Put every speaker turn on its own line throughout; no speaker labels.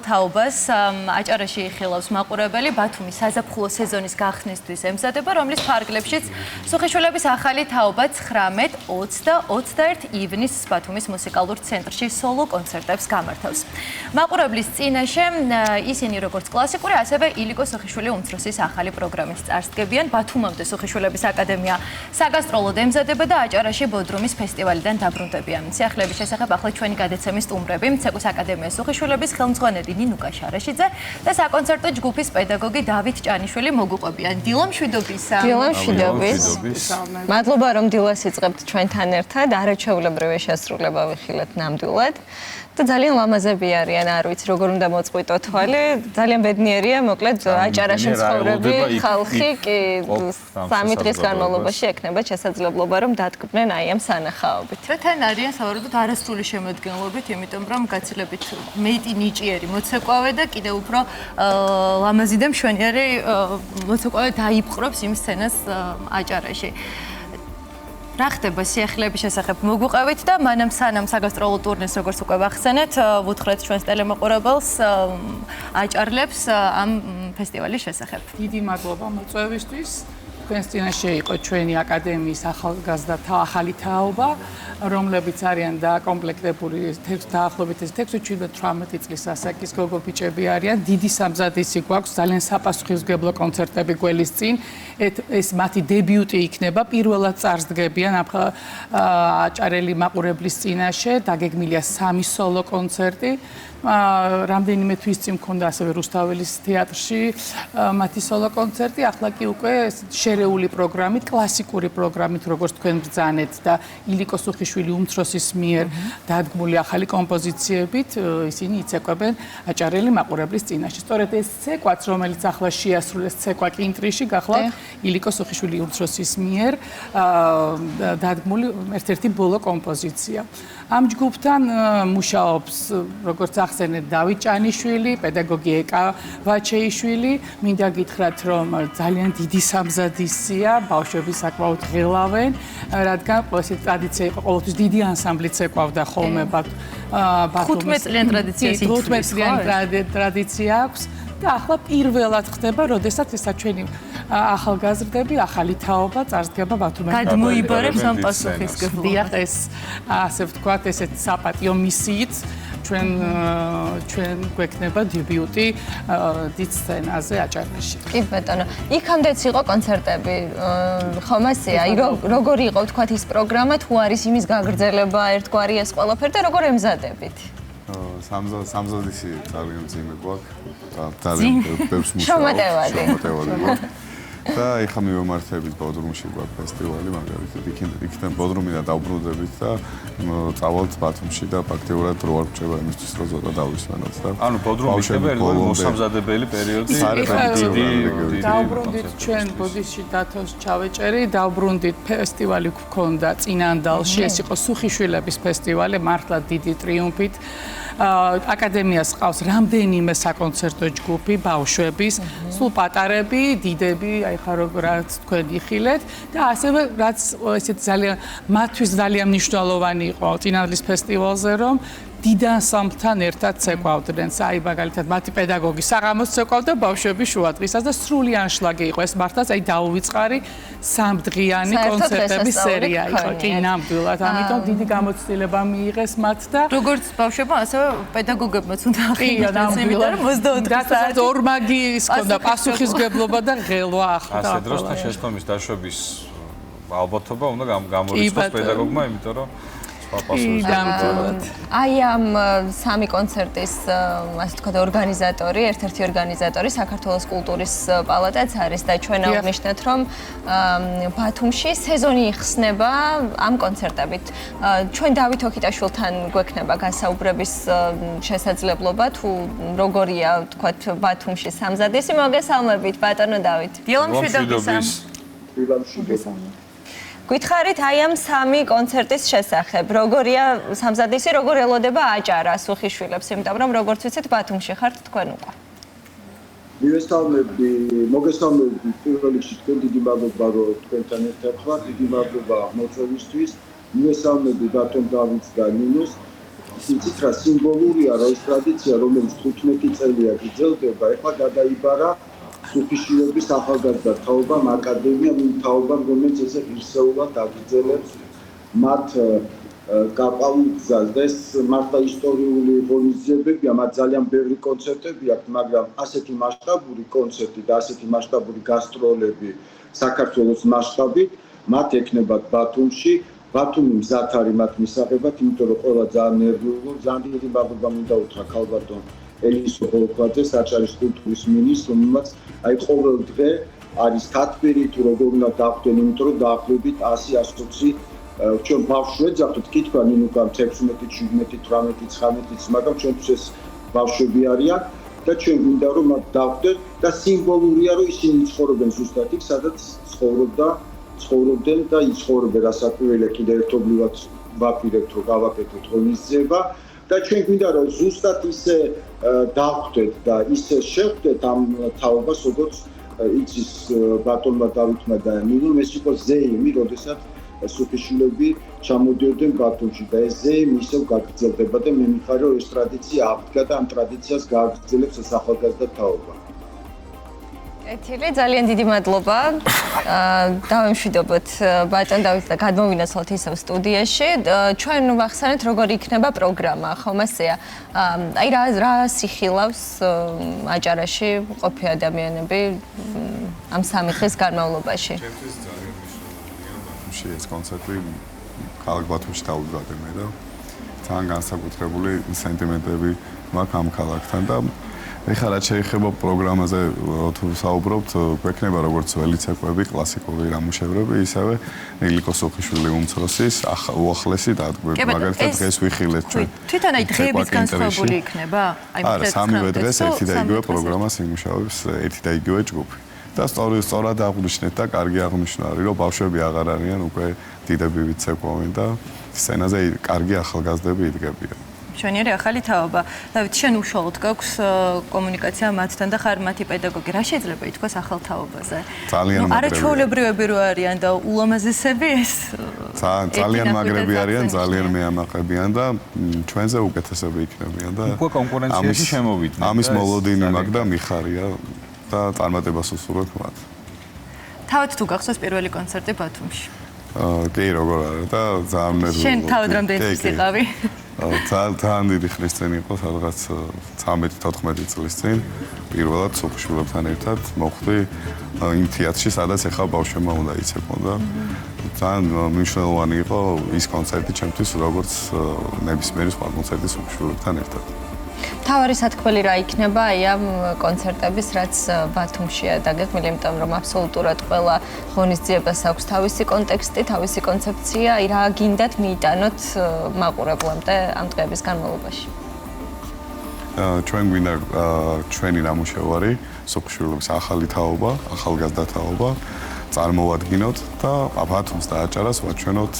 თაობას აჭარაში იხილავს მაყურებელი ბათუმის საზაფხულო სეზონის გახსნისთვის ემზადება, რომლის ფარგლებშიც სუხიშვილების ახალი თაობა 19, 20 და 21 ივნისს ბათუმის მუსიკალურ ცენტრში სოლო კონცერტებს გამართავს. მაყურებლის წინაშე ისინი როგორც კლასიკური, ასევე ილიკო სუხიშვილი უმცროსის ახალი პროგრამის წარსდგებიან. ბათუმამდე სუხიშვილების აკადემია საგასტროლოდ ემზადება და აჭარაში ბოდრუმის ფესტივალიდან დაბრუნდებიან. სიახლეების შესახებ ახლა ჩვენი გადაცემის სტუმრები, ცეკვის აკადემიის სუხიშვილების ხელმძღვანელი ნინუკა შარაშიძე და საკონცერტო ჯგუფის პედაგოგი დავით ჭანიშვილი მოგუყვებიან. დილო მშვიდობისა.
დილო მშვიდობის. მადლობა რომ დილას იწყებთ ჩვენთან ერთად. არაჩვეულებრივი შესრულება ვიხილეთ ნამდვილად. და ძალიან ლამაზები არიან, არ ვიცი როგორ უნდა მოწყვიტო თვალი. ძალიან ბედნიერია, მოკლედ აჭარაში მცხოვრები ხალხი კი 3 დღის განმავლობაში ექნება შესაძლებლობა რომ დადგმდნენ აი ამ სანახაობით.
ჩვენთან არიან სავარაუდოდ არასრული შემოადგენლობით, იმიტომ რომ გაცილებით მეტი ნიჭიერი მოცეკვავე და კიდევ უფრო ლამაზი და მშვენიერი მოცეკვავე დაიპყრობს იმ სცენას აჭარაში. რა ხდება სიახლეების შესახებ მოგვიყევით და მანამ სანამ საგასტროლო ტურნეს როგორც უკვე ვახსენეთ, ვუთხრეთ ჩვენს ტელემოყურებელს აჭარლებს ამ ფესტივალის შესახებ.
დიდი მადლობა მოწვევისთვის. თქვენს წინაშე იყო ჩვენი აკადემიის ახალი თაობა, რომლებიც არიან დაკომპლექტებული დაახლოებით 16-18 წლის ასაკის გოგო ბიჭები არიან. დიდი სამზადისი გვაქვს, ძალიან საპასუხისმგებლო კონცერტები გველის წინ. ეს მათი დებიუტი იქნება, პირველად წარსდგებიან აჭარელი მაყურებლის წინაშე, დაგეგმილია 3 სოლო კონცერტი. რამდენიმე თვის წინ მქონდა ასევე რუსთაველის თეატრში მათი სოლო კონცერტი, ახლა კი უკვე შერეული პროგრამით, კლასიკური პროგრამით, როგორც თქვენ ბრძანეთ და ილიკო სუხიშვილი უმცროსის მიერ დადგმული ახალი კომპოზიციებით, ისინი იცეკვებენ აჭარელი მაყურებლის წინაშე. სწორედ ეს ცეკვაც, რომელიც ახლა შეასრულეს ცეკვა კინტრიში, გახლავთ ილიკო სუხიშვილი უმცროსის მიერ დადგმული ერთ-ერთი ბოლო კომპოზიცია. ამ ჯგუფთან მუშაობს როგორც ახსენეთ დავით ჭანიშვილი, პედაგოგი ეკა ვაჩეიშვილი. მინდა გითხრათ რომ ძალიან დიდი სამზადისია, ბავშვები საკმაოდ ღელავენ, რადგან ეს ტრადიცია იყო, ყოველთვის დიდი ანსამბლი ცეკვავდა ხოლმე ბათუმის
15 წლიანი ტრადიცია ის
15 წლიანი ტრადიცია აქვს. და ახლა პირველად ხდება, როდესაც ესა ჩვენი ახალგაზრდები, ახალი თაობა წარსდგება ბათუმში.
გადმოიბარებს ამ პასუხისმგებლობას.
დიახ, ეს ასე ვთქვათ, ესეთ საპატიო მისიით ჩვენ გვექნება დებიუტი დიდ სცენაზე აჭარაში.
კი ბატონო, იქამდეც იყო კონცერტები, ხომ ასეა? როგორი იყო ვთქვათ ის პროგრამა, თუ არის იმის გაგრძელება, ერთგვარი ეს ყველაფერი და როგორ ემზადებით?
სამზადისი ძალიან ძიმე გვაქვს. ძალიან ბევრს მუშაობ.
შრომატევადი
გვაქვს. და ეხლა მივემართებით ბოდრუმში გვაქვს ფესტივალი, მაგალითად იქიდან ბოდრუმიდან დავბრუნდებით და წავალთ ბათუმში და ფაქტიურად რო არ გჭირდება იმისთვის რომ ზოგადად დავისვენოთ და
ანუ ბოდრუმი იქნება ერთ-ერთი მოსამზადებელი პერიოდი.
დავბრუნდით ჩვენ ბოდიში დათოს ჩავეჭერი, დავბრუნდით ფესტივალი გქონდა წინანდალში, ეს იყო სუხიშვილების ფესტივალი, მართლა დიდი ტრიუმფით. აკადემიას ყავს რამდენიმე საკონცერტო ჯგუფი ბავშვების, სულ პატარები, დიდები, აი ხა რაც თქვენ იხილეთ და ასევე რაც ესეთ ძალიან მათთვის ძალიან მნიშვნელოვანი იყო წინანდლის ფესტივალზე, რომ დიდ ანსამბლთან ერთად ცეკვავდნენ. აი მაგალითად მათი პედაგოგი საღამოს ცეკვავდა ბავშვების შუადღისას და სრული ანშლაგი იყო. ეს მართლაც აი დაუვიწყარი 3 დღიანი კონცერტების სერია იყო. კი, ნამდვილად. ამიტომ დიდი გამოცდილება მიიღეს მათ და
როგორც ბავშვებმა, ასევე პედაგოგებმაც უნდა
ახლა ნამდვილად
მოსდოოდგეს.
ორმაგი ის ქონდა პასუხისმგებლობა და ღელვა ახლა.
ასე დროსთან შეცდომის დაშვების ალბათობა უნდა გამორიცხოს პედაგოგმა, იმიტომ რომ
აი ამ 3 კონცერტის ასე ვთქვათ ორგანიზატორი, ერთ-ერთი ორგანიზატორი საქართველოს კულტურის პალატაც არის და ჩვენ აღნიშნეთ რომ ბათუმში სეზონი იხსნება ამ კონცერტებით. ჩვენ დავით ოქიტაშვილთან გვექნება გასაუბრების შესაძლებლობა თუ როგორია ვთქვათ ბათუმში სამზადისი. მოგესალმებით ბატონო დავით.
დილო მშვიდობისა.
გითხარით აი ამ 3 კონცერტის შესახებ. როგორია სამზადისი, როგორ ელოდება აჭარა სუხიშვილებს, იმიტომ რომ როგორც ვიცით ბათუმში ხართ თქვენ უკვე.
მოგესალმებით პირველ რიგში თქვენ დიდი მადლობა რომ თქვენთან ერთად ვართ, დიდი მადლობა მოწვევისთვის. მოგესალმებით ბატონ დავითს და ნინოს. იცით რა სიმბოლურია რა ის ტრადიცია რომელიც 15 წელია გრძელდება ეხლა გადაიბარა სუფიშვილების ახალგაზრდა თაობამ აკადემიამ იმ თაობამ რომელიც ესე ღირსეულად აგრძელებს მათ გაყალუგზას და ეს მართლა ისტორიული ღონისძიებებია მათ ძალიან ბევრი კონცერტები აქვს მაგრამ ასეთი მასშტაბური კონცერტი და ასეთი მასშტაბური გასტროლები საქართველოს მასშტაბით მათ ექნებათ ბათუმში ბათუმი მზად არის მათ მისაღებად იმიტომ რომ ყველა ძალიან ნერვიულო ძალიან დიდი მადლობა მინდა უთხრა ქალბატონ ელისო ბოლქვაძე საჭალის კულტურის მინისტრს რომელმაც აი ყოველ დღე არის თათბირი თუ როგორ უნდა დახვდენ იმიტომ რომ დაახლოებით 100-120 ჩვენ ბავშვებს ვეძახთ კითხვა ნინუკამ 16 17 18 19 მაგრამ ჩვენთვის ეს ბავშვები არიან და ჩვენ გვინდა რომ მათ დახვდეთ და სიმბოლურია რომ ისინი ცხოვრობენ ზუსტად იქ სადაც ცხოვრობდნენ და იცხოვრებენ რასაკვირველია კიდევ ერთობლივად ვაპირებთ რომ გავაკეთოთ ღონისძიება და ჩვენ გვინდა რომ ზუსტად ისე დახვდეთ და ისე შევხვდეთ ამ თაობას როგორც იცის ბატონმა დავითმა და ნინომ ეს იყო ზეიმი როდესაც სუფიშვილები ჩამოდიოდნენ ბათუმში და ეს ზეიმი ისევ გაგრძელდება და მე მიხარ რომ ეს ტრადიცია აღდგა და ამ ტრადიციას გააგრძელებს ეს ახალგაზრდა თაობა.
ეთილი ძალიან დიდი მადლობა. დავემშვიდობოთ ბატონ დავითს და გადმოვინაცვლოთ ისევ სტუდიაში. ჩვენ ვახსენეთ როგორ იქნება პროგრამა, ხომ ასეა? აი რა სიხილავს აჭარაში ყოფი ადამიანები ამ 3 დღის განმავლობაში?
ეს კონცერტი ქალაქ ბათუმში დავუდგავდი მე და თან განსაკუთრებული სენტიმენტები მაქვს ამ ქალაქთან და ეხლა რაც შეეხება პროგრამაზე თუ საუბრობთ, გვექნება როგორც ველი ცეკვები, კლასიკური ნამუშევრები, ისევე ნილიკო სოხიშვილი უმცროსის უახლესი დადგმები. მაგალითად დღეს ვიხილეთ ჩვენ.
თვითონ აი დღეების განსხვავებული იქნება?
არა, სამივე დღეს ერთი და იგივე პროგრამას იმუშავებს ერთი და იგივე ჯგუფი. და სწორად აღნიშნეთ და კარგი აღნიშნა არის, რომ ბავშვები აღარ არიან უკვე დიდები ვიცეკვავენ და სცენაზე კარგი ახალგაზრდები იდგებიან.
მშვენიერი ახალი თაობა. დავით, შენ უშუალოდ გაქვს კომუნიკაცია მათთან და ხარ მათი პედაგოგი. რა შეიძლება ითქვას ახალ თაობაზე?
ძალიან მაგრები.
არაჩვეულებრივები რო არიან და ულამაზესები ეს?
ძალიან მაგრები არიან, ძალიან მეამაყებიან და ჩვენზე უკეთესები იქნებიან და
უკვე კონკურენციაში შემოვიდნენ.
ამის მოლოდინი მაქვს და მიხარია და წარმატებას უსურვებ მათ.
თავად თუ გახსოვს პირველი კონცერტი ბათუმში?
კი, როგორ არა და ძალიან ნერვიულობდი.
შენ თავად რამდენი წლის იყავი?
ძალიან დიდი ხნის წინ იყო, სადღაც 13-14 წლის წინ პირველად სოფშვილებთან ერთად მოხვდი იმ თეატრში, სადაც ახლა ბავშვებმა უნდა იცეკვონ და ძალიან მნიშვნელოვანი იყო ის კონცერტი ჩემთვის, როგორც ნებისმიერი სხვა კონცერტი სოფშვილებთან ერთად.
თავარი სათქმელი რა იქნება აი ამ კონცერტების, რაც ბათუმშია დაგეგმილი, იმიტომ რომ აბსოლუტურად ყველა ღონისძიებას აქვს თავისი კონტექსტი, თავისი კონცეფცია, აი რა გინდათ მიიტანოთ მაყურებლამდე ამ დღეების განმავლობაში.
ჩვენ გვინდა ჩვენი ნამუშევარი, სოფშვილების ახალი თაობა, ახალგაზრდა თაობა წარმოვადგინოთ და ბათუმს და აჭარას ვაჩვენოთ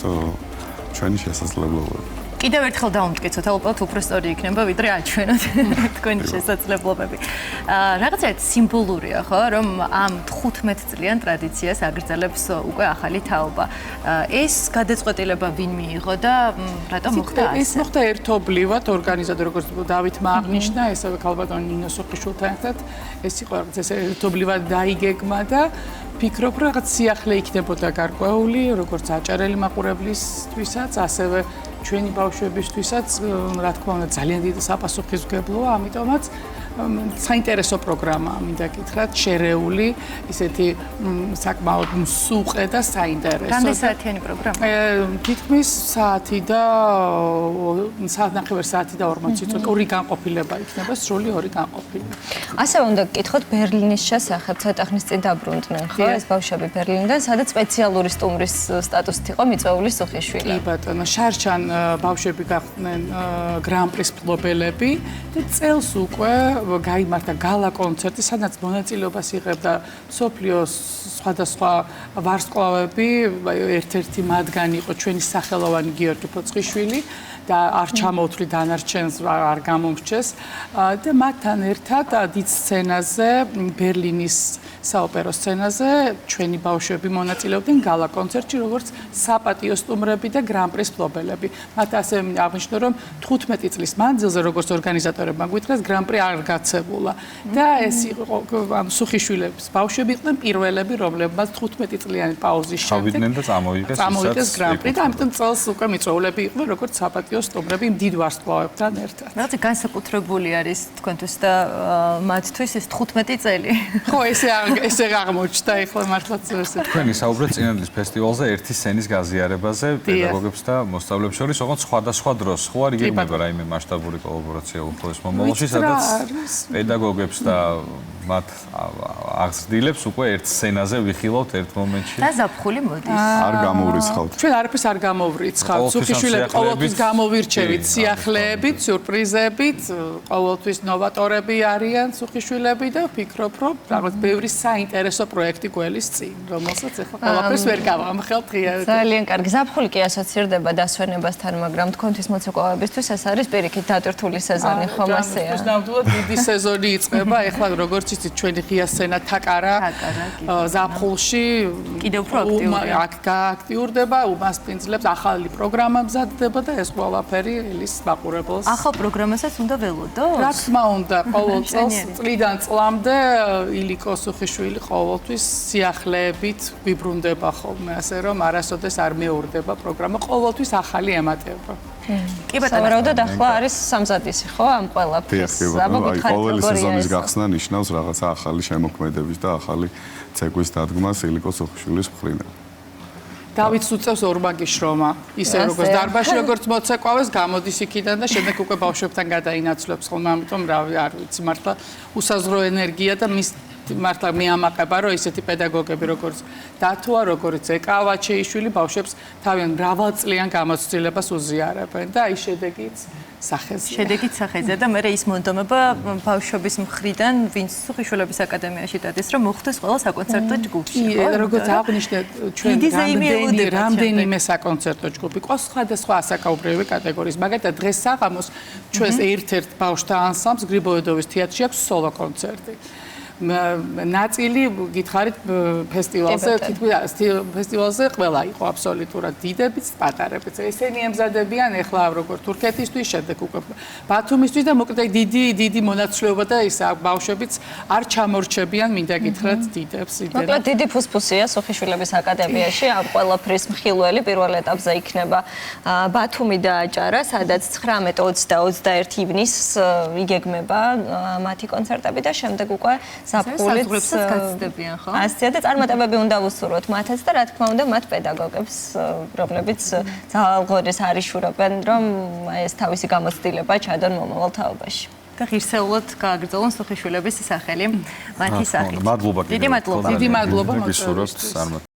ჩვენი შესაძლებლობები.
კიდევ ერთხელ დავუმტკიცოთ, ალბათ უფრო სწორი იქნება, ვიდრე აჩვენოთ თქვენი შესაძლებლობები. რაღაცა სიმბოლურია, ხო, რომ ამ 15 წლიან ტრადიციას აგრძელებს უკვე ახალი თაობა. ეს გადაწყვეტილება ვინ მიიღო და რატომ მოხდა ასე?
ეს მოხდა ერთობლივად, ორგანიზატორი როგორც დავითმა აღნიშნა, ესევე ქალბატონ ნინო სოხიშვილთან ერთად, ეს იყო ეს ერთობლივად დაიგეგმა და ფიქრობ, რომ რაღაც სიახლე იქნებოდა გარკვეული, როგორც აჭარელი მაყურებლისთვისაც, ასევე ჩვენი ბავშვებისთვისაც, რა თქმა უნდა, ძალიან დიდი საპასუხისმგებლოა, ამიტომაც საინტერესო პროგრამაა, მინდა გითხრათ, შერეული, ისეთი საკმაოდ მსუყე და საინტერესო.
რამდენი საათიანი პროგრამა?
თითქმის საათი და საათი და 40 წუთი, ორი განყოფილება იქნება, სრული ორი განყოფილება.
ასევე უნდა გკითხოთ ბერლინის შესახებ, ცოტა ხნის წინ დაბრუნდნენ, ხო, ეს ბავშვები ბერლინიდან, სადაც სპეციალური სტუმრის სტატუსით იყო მიწვეული სოხიშვილი.
კი ბატონო, შარშან ბავშვები გახდნენ გრან-პრის მფლობელები და წელს უკვე გაიმართა გალა კონცერტი, სადაც მონაწილეობას იღებდა მსოფლიოს სხვადასხვა ვარსკვლავები, ერთ-ერთი მათგანი იყო ჩვენი სახელოვანი გიორგი ფოცხიშვილი და არ ჩამოთვლი დანარჩენს არ გამომრჩეს და მათთან ერთად დიდ სცენაზე ბერლინის საოპერო სცენაზე ჩვენი ბავშვები მონაწილეობდნენ გალა კონცერტში როგორც საპატიო სტუმრები და გრან-პრის მფლობელები. მათ ასე აღნიშნო რომ 15 წლის მანძილზე როგორც ორგანიზატორებმა გვიტყეს გრან-პრი არ გაცემულა და ეს იყო სუხიშვილების ბავშვები იყვნენ პირველები რომლებმაც 15 წლიანი პაუზის შემდეგ
ჩავიდნენ და
წამოვიდეს გრან-პრი და ამიტომ წელს უკვე მიწვეულები იყვნენ როგორც საპატიო სტუმრები დიდ ვარსკვლავებთან ერთად.
რაც განსაკუთრებული არის თქვენთვის და მათთვის ეს 15 წელი.
ხო ესე აღმოჩნდა ახლა მართლაც ესე.
თქვენი საუბრეთ წინადლის ფესტივალზე ერთი სცენის გაზიარებაზე პედაგოგებს და მოსწავლეებს შორის, ოღონდ სხვადასხვა დროს ხო არ იგეგმება რაიმე მასშტაბური კოლაბორაცია უახლოეს მომავალში, სადაც პედაგოგებს და მათ აღზრდილებს უკვე ერთ სცენაზე ვიხილავთ ერთ მომენტში.
და ზაფხული მოდის.
არ გამოვრიცხავთ.
ჩვენ არაფერს არ გამოვრიცხავთ. სუხიშვილები ყოველთვის გამოვირჩევით სიახლეებით, სიურპრიზებით, ყოველთვის ნოვატორები არიან სუხიშვილები და ვფიქრობ, რომ რაღაც ბევრი საინტერესო პროექტი გველის წინ, რომელსაც ახლა ყველაფერს ვერ გავამხელთ ღია.
ძალიან კარგი. ზაფხული კი ასოცირდება დასვენებასთან, მაგრამ თქვენთვის მოცეკვავებისთვის ეს არის პირიქით დატვირთული სეზონი, ხომ ასეა?
ნამდვილად დიდი სეზონი იწყება. ახლა როგორც იცით, ჩვენი ღია სცენა თაკარა ზაფხულში
კიდევ უფრო
აქტიურდება, უმასპინძლებს, ახალი პროგრამა მზადდება და ეს ყველაფერი ელის მაყურებელს.
ახალ პროგრამასაც უნდა ველოდოთ?
რა თქმა უნდა, ყოველ წელს წლიდან წლამდე ილიკო სუხიშვილი ყოველთვის სიახლეებით ვიბრუნდება ხოლმე, ასე რომ არასოდეს არ მეორდება პროგრამა, ყოველთვის ახალი ემატება.
კი ბატონო.
სავარაუდოდ ახლა არის სამზადისი, ხო, ამ ყველაფერს.
ყოველი სეზონის გახსნა ნიშნავს რაღაცა ახალი შემოქმედების და ახალი ცეკვის დადგმას ილიკო სუხიშვილის მხრიდან.
დავით უწევს ორმაგი შრომა, ისე როგორც დარბაზში როგორც მოცეკვავეს, გამოდის იქიდან და შემდეგ უკვე ბავშვებთან გადაინაცვლებს ხოლმე, ამიტომ რავი, არ ვიცი, მართლა უსაზღვრო ენერგია და მის მართლა მეამაყება, რომ ისეთი პედაგოგები როგორც დათოა, როგორც ეკავა ჩეიშვილი ბავშვებს თავიანთ მრავალწლიან გამოცდილებას უზიარებენ და აი შედეგიც სახეზე.
შედეგით სახეზე და მე ის მონდომება ბავშვების მხრიდან, ვინც სუხიშვილების აკადემიაში დადის, რომ მოხვდეს ყველა საკონცერტო ჯგუფში.
როგორც აღნიშნეთ, ჩვენ რამდენიმე საკონცერტო ჯგუფი ყავს სხვადასხვა ასაკობრივი კატეგორიის. მაგალითად, დღეს საღამოს ჩვენს ერთ-ერთ ბავშვთა ანსამბლს გრიბოედოვის თეატრში აქვს სოლო კონცერტი. ნაწილი გითხარით ფესტივალზე, თითქმის ფესტივალზე ყველა იყო აბსოლუტურად დიდებიც, პატარებიც. ესენი ემზადებიან ახლა როგორც თურქეთისთვის, შემდეგ უკვე ბათუმისთვის და მოკლედ დიდი მონაცვლეობა და ის ბავშვებიც არ ჩამორჩებიან, მინდა გითხრათ დიდებს.
მოკლედ დიდი ფუსფუსია სუხიშვილების აკადემიაში, ამ ყველაფრის მხილველი პირველ ეტაპზე იქნება ბათუმი და აჭარა, სადაც 19, 20 და 21 ივნისს იგეგმება მათი კონცერტები და შემდეგ უკვე ზაფხულიც
გაცდებიან, ხო?
ასეა და წარმატებები უნდა ვუსურვოთ მათაც და რა თქმა უნდა მათ პედაგოგებს, რომლებიც ძალღორის არიშურობენ, რომ ეს თავისი გამოცდილება ჩადონ მომავალ თაობაში.
და ღირსეულად გააგრძელონ სუხიშვილების სახელი მათი სახით.
მადლობა.
დიდი მადლობა.
დიდი მადლობა
გისურვებთ.